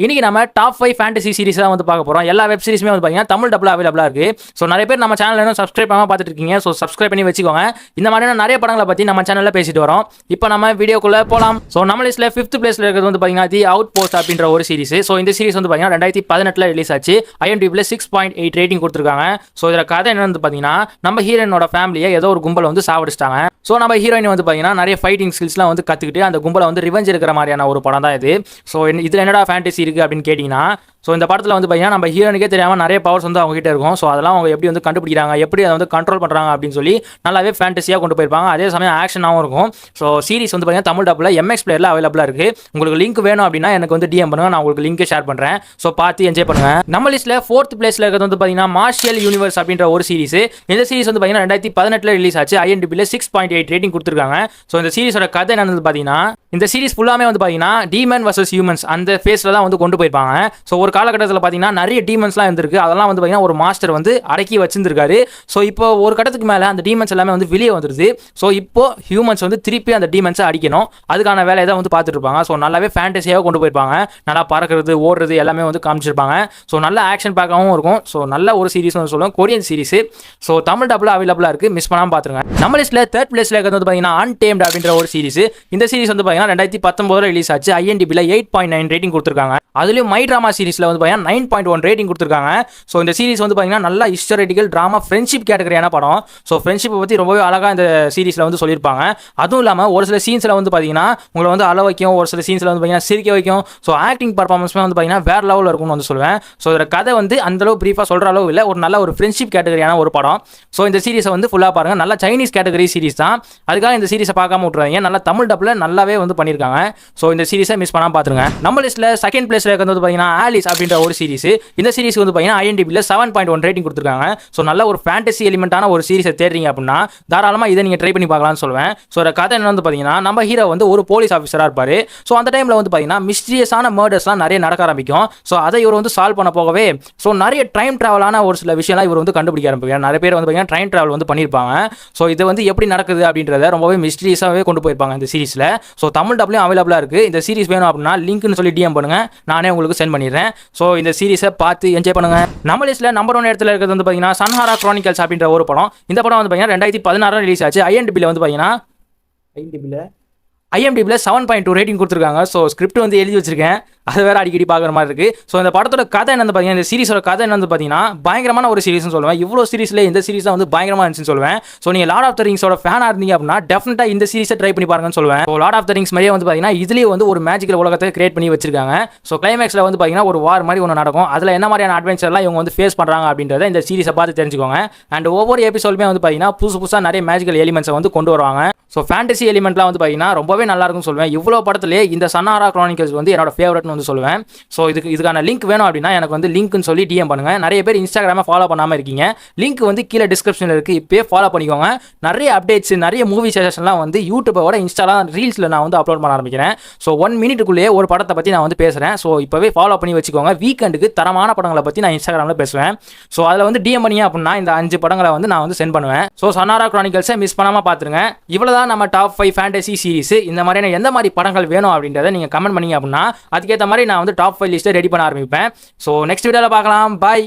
இன்னைக்கு நம்ம top 5 fantasy series தான் வந்து பார்க்க போறோம். எல்லா வெப் சீரிஸுமே வந்து பார்த்தீங்கன்னா தமிழ் டப்ல அவைலபிளா இருக்கு. ஸோ நிறைய பேர் நம்ம சேனல் இன்னும் சப்ஸ்கிரைப் பண்ணாம பார்த்துட்டு இருக்கீங்க. ஸோ சப்ஸ்கிரைப் பண்ணி வச்சுக்கோங்க. இந்த மாதிரியான நிறைய படங்களை பற்றி நம்ம சேனலில் பேசிட்டு வரோம். இப்போ நம்ம வீடியோக்குள்ள போகலாம். ஸோ நம்ம லிஸ்ட்ல 5th பிளேஸ்ல இருக்கிறது வந்து பார்த்தீங்கன்னா தி அவுட் போஸ்ட் அப்படின்ற ஒரு சீரிஸ். ஸோ இந்த சீரிஸ் வந்து பார்த்தீங்கன்னா 2018 ரிலீஸ் ஆச்சு. IMDbல 6.8 ரேட்டிங் கொடுத்துருக்காங்க. ஸோ இதில் கதை என்ன வந்து பார்த்தீங்கன்னா நம்ம ஹீரோயினோட ஃபேமிலியை ஏதோ ஒரு கும்பலை வந்து சாவடிச்சிட்டாங்க. ஸோ நம்ம ஹீரோயின் வந்து பார்த்தீங்கன்னா நிறைய ஃபைட்டிங் ஸ்கில்ஸ்லாம் வந்து கற்றுக்கிட்டு அந்த கும்பலை வந்து ரிவெஞ்ச் இருக்கிற மாதிரியான ஒரு படம் தான் இது. ஸோ இதில் என்னடா ஃபேண்டசி இருக்குது அப்படின்னு கேட்டிங்கன்னா, ஸோ இந்த படத்தில் வந்து பார்த்தீங்கன்னா நம்ம ஹீரோனுக்கே தெரியாமல் நிறைய பவர்ஸ் வந்து அவங்க கிட்ட இருக்கும். ஸோ அதெல்லாம் அவங்க எப்படி வந்து கண்டுபிடிக்கிறாங்க, எப்படி அதை வந்து கண்ட்ரோல் பண்ணுறாங்க அப்படின்னு சொல்லி நல்லாவே ஃபேண்டசியாக கொண்டு போயிருப்பாங்க. அதே சமயம் ஆக்ஷனாகவும் இருக்கும். ஸோ சீரிஸ் வந்து பார்த்தீங்கன்னா தமிழ் டப்பில் MX பிளேயரில் அவைலபிளாக இருக்குது. உங்களுக்கு லிங்க் வேணும் அப்படின்னா எனக்கு வந்து DM பண்ணுங்கள், நான் உங்களுக்கு லிங்க் ஷேர் பண்ணுறேன். ஸோ பார்த்து என்ஜாய் பண்ணுங்கள். நம்ம லிஸ்ட்டில் 4th பிளேஸில் இருக்கிறது வந்து பார்த்தீங்கன்னா மார்ஷியல் யூனிவர்ஸ் அப்படின்ற ஒரு சீரிஸ். இந்த சீரிஸ் வந்து பார்த்தீங்கன்னா 2018 ரிலீஸ் ஆச்சு. IMDbல 6.8 ரேட்டிங் கொடுத்துருக்காங்க. ஸோ இந்த சீரிஸோட கதை என்னன்னு பார்த்தீங்கன்னா, இந்த சீரிஸ் ஃபுல்லாமே வந்து பார்த்தீங்கன்னா டீமன் வர்சஸ் ஹியூமன்ஸ் அந்த ஃபேஸில் தான் வந்து கொண்டு போயிருப்பாங்க. ஸோ ஒரு காலகட்டத்தில் பார்த்தீங்கன்னா நிறைய டீமன்ஸ்லாம் இருந்திருக்கு. அதெல்லாம் வந்து பார்த்தீங்கன்னா ஒரு மாஸ்டர் வந்து அடக்கி வச்சிருந்திருக்காரு. ஸோ இப்போ ஒரு கட்டத்துக்கு மேலே அந்த டீமன்ஸ் எல்லாமே வந்து வெளியே வந்துருது. ஸோ இப்போ ஹியூமன்ஸ் வந்து திருப்பி அந்த டீமன்ஸை அடிக்கணும். அதுக்கான வேலையை தான் வந்து பார்த்துட்டு இருப்பாங்க. ஸோ நல்லாவே ஃபேண்டசியாக கொண்டு போயிருப்பாங்க. நல்லா பறக்கிறது, ஓடுறது எல்லாமே வந்து காமிச்சிருப்பாங்க. ஸோ நல்ல ஆக்ஷன் பேக்காகவும் இருக்கும். ஸோ நல்ல ஒரு சீரிஸ் வந்து சொல்லுவோம், கொரியன் சீரிஸ். ஸோ தமிழ் டப்பில் அவைலபிளாக இருக்குது, மிஸ் பண்ணாமல் பார்த்துருங்க. நம்ம லிஸ்ட்டில் 3rd பிளேஸில் இருக்கிறது வந்து பார்த்தீங்கன்னா அன்டேம்ட் அப்படின்ற ஒரு சீரிஸ். இந்த சீரிஸ் வந்து பார்த்தீங்கன்னா 2019 ரிலீஸ் ஆச்சு. IMDbல 8.9 ரேட்டிங் கொடுத்துருக்காங்க. அதுலேயும் மை ட்ராமா சீரிஸில் வந்து பார்த்தீங்கன்னா 9.1 ரேட்டிங் கொடுத்துருக்காங்க. ஸோ இந்த சீரிஸ் வந்து பார்த்தீங்கன்னா நல்லா ஹிஸ்டாரிட்டிக்கல் ட்ராமா ஃப்ரெண்ட்ஷிப் கேட்டகரியான படம். ஸோ ஃப்ரெண்ட்ஷிப்பை பற்றி ரொம்பவே அழகாக இந்த சீரிஸில் வந்து சொல்லியிருப்பாங்க. அதுவும் இல்லாமல் ஒரு சில சீன்ஸில் வந்து பார்த்தீங்கன்னா உங்களை வந்து அழ வைக்கும், ஒரு சில சீன்ஸில் வந்து பார்த்தீங்கன்னா சிரிக்க வைக்கும். ஸோ ஆக்டிங் பர்ஃபார்மன்ஸ்மே வந்து பார்த்தீங்கன்னா வேறு லெவலில் இருக்கும்னு வந்து சொல்லுவேன். ஸோ இதில் கதை வந்து அந்தளவு ப்ரீஃபாக சொல்கிற அளவு இல்லை, ஒரு நல்ல ஒரு ஃப்ரெண்ட்ஷிப் கேட்டகரியான ஒரு படம். ஸோ இந்த சீரிஸை வந்து ஃபுல்லாக பாருங்கள். நல்லா சைனீஸ் கேட்டகரி சீரிஸ் தான், அதுக்காக இந்த சீரிஸை பார்க்காம விட்டுறாங்க. நல்லா தமிழ் டப்பில் நல்லாவே வந்து பண்ணியிருக்காங்க. ஸோ இந்த சீரிஸை மிஸ் பண்ணாமல் பார்த்துருங்க. நம்ம லிஸ்ட்டில் 2nd பிளேஸில் இருக்கிறது வந்து பார்த்தீங்கன்னா ஆலிஸ் அப்படின்ற ஒரு சீரிஸ். இந்த சீரிஸ் வந்து பார்த்தீங்கன்னா IMDbல 7.1 ரேட்டிங் கொடுத்துருக்காங்க. ஸோ நல்ல ஒரு ஃபேண்டசி எலிமெண்ட்டான ஒரு சீரிஸை தேடுறீங்க அப்படின்னா தாராளமாக இதை நீங்கள் ட்ரை பண்ணி பார்க்கலாம்னு சொல்லுவேன். ஸோ ஒரு கதை என்ன வந்து பார்த்தீங்கன்னா, நம்ம ஹீரோ வந்து ஒரு போலீஸ் ஆஃபீஸராக இருப்பார். ஸோ அந்த டைமில் வந்து பார்த்தீங்கன்னா மிஸ்டீரியஸான மர்டர்ஸ்லாம் நிறைய நடக்க ஆரம்பிக்கும். ஸோ அதை இவர் வந்து சால்வ் பண்ண போகவே ஸோ நிறைய டைம் ட்ராவலான ஒரு சில விஷயம்லாம் இவர் வந்து கண்டுபிடிக்க ஆரம்பிப்பார். நிறைய பேர் வந்து பார்த்தீங்கன்னா டைம் ட்ராவல் வந்து பண்ணியிருப்பாங்க. ஸோ இது வந்து எப்படி நடக்குது அப்படின்றத ரொம்பவே மிஸ்டீரியஸாகவே கொண்டு போயிருப்பாங்க இந்த சீரிஸில். ஸோ தமிழ் டப்லையும் அவைலபிளாக இருக்குது. இந்த சீரிஸ் வேணும் அப்படின்னா லிங்க்னு சொல்லி DM பண்ணுங்க, நானே உங்களுக்கு சென்ட் பண்ணிடுறேன். ஸோ இந்த சீரிஸை பார்த்து என்ஜாய் பண்ணுங்க. நம்ம லிஸ்ட்டில் நம்பர் 1 இடத்துல இருக்கிறது வந்து பார்த்தீங்கன்னா சன்ஹாரா குரானிக்கல்ஸ் அப்படின்ற ஒரு படம். இந்த படம் வந்து பார்த்தீங்கன்னா 2016 ரிலீஸ் ஆச்சு. IMDbல வந்து பார்த்தீங்கன்னா IMDbல 7.2 ரேட்டிங் கொடுத்துருக்காங்க. ஸோ ஸ்கிரிப்ட் வந்து எழுதி வச்சிருக்கேன், அது வேறு அடிக்கடி பார்க்குற மாதிரி இருக்குது. ஸோ இந்த படத்தோட கதை என்னன்னு பார்த்தீங்கன்னா, இந்த சீரிஸோட கதை என்னன்னு பார்த்தீங்கன்னா பயங்கரமான ஒரு சீரிஸ்னு சொல்லுவேன். இவ்வளோ சீரிஸில் இந்த சீரிஸ் தான் வந்து பயங்கரமாக இருந்துச்சுன்னு சொல்லுவேன். ஸோ நீங்கள் லார்ட் ஆஃப் த ரிங்ஸோட ஃபேனாக இருந்தீங்க அப்படின்னா டெஃபினட்டாக இந்த சீரிஸை ட்ரை பண்ணி பாருங்கன்னு சொல்லுவேன். So Lord of the Rings மாதிரியே வந்து பார்த்தீங்கன்னா இதுலேயே வந்து ஒரு மேஜிக்கல் உலகத்தை கிரியேட் பண்ணி வச்சிருக்காங்க. ஸோ கிளைமேக்ஸில் வந்து பார்த்தீங்கன்னா ஒரு வார் மாதிரி ஒன்று நடக்கும். அதில் என்ன மாதிரியான அட்வென்ச்சர்லாம் இவங்க வந்து ஃபேஸ் பண்ணுறாங்க அப்படின்றத இந்த சீரிஸை பார்த்து தெரிஞ்சுக்கோங்க. அண்ட் ஒவ்வொரு எபிசோடுமே வந்து பார்த்தீங்கன்னா புதுசாக நிறைய மேஜிக்கல் எலிமெண்ட்ஸை வந்து கொண்டு வருவாங்க. ஸோ ஃபேண்டசி எலிமெண்ட்லாம் வந்து பார்த்தீங்கன்னா ரொம்பவே நல்லா இருக்கும்னு சொல்லுவேன். இவ்வளோ படத்துலேயே இந்த சன்ஹாரா குரானிக்கல்ஸ் வந்து என்னோட ஃபேவரட்னு வந்து சொல்லுவேன். ஸோ இதுக்கான லிங்க் வேணும் அப்படின்னா எனக்கு வந்து லிங்க்னு சொல்லி DM பண்ணுங்க. நிறைய பேர் இன்ஸ்டாகிராமை ஃபாலோ பண்ணாமல் இருக்கீங்க, லிங்க் வந்து கீழே டிஸ்கிரிப்ஷனில் இருக்குது, இப்போயே ஃபாலோ பண்ணிக்கோங்க. நிறைய அப்டேட்ஸ், நிறைய மூவி சஜஷன்லாம் வந்து யூடியூபோட இன்ஸ்டாலாம் ரீல்ஸில் நான் வந்து அப்லோட் பண்ண ஆரம்பிக்கிறேன். ஸோ 1 மினிட்டுக்குள்ளேயே ஒரு படத்தை பற்றி நான் வந்து பேசுகிறேன். ஸோ இப்போவே ஃபாலோ பண்ணி வச்சுக்கோங்க. வீக்கெண்டுக்கு தரமான படங்களை பற்றி நான் இன்ஸ்டாகிராமில் பேசுவேன். ஸோ அதில் வந்து DM பண்ணி அப்படின்னா இந்த 5 படங்களை வந்து நான் வந்து சென்ட் பண்ணுவேன். ஸோ சன்ஹாரா குரானிக்கல்ஸை மிஸ் பண்ணாமல் பார்த்துருங்க. இவ்வளோ தான் நம்ம டாப் 5 ஃபேண்டசி சீரிஸ். இந்த மாதிரியான எந்த மாதிரி படங்கள் வேணும் அப்படின்றத நீங்கள் கமெண்ட் பண்ணீங்க அப்படின்னா அதுக்கேற்ற மாதிரி நான் வந்து டாப் 5 லிஸ்ட்டை ரெடி பண்ண ஆரம்பிப்பேன். ஸோ நெக்ஸ்ட் வீடியோவில் பார்க்கலாம். பாய்.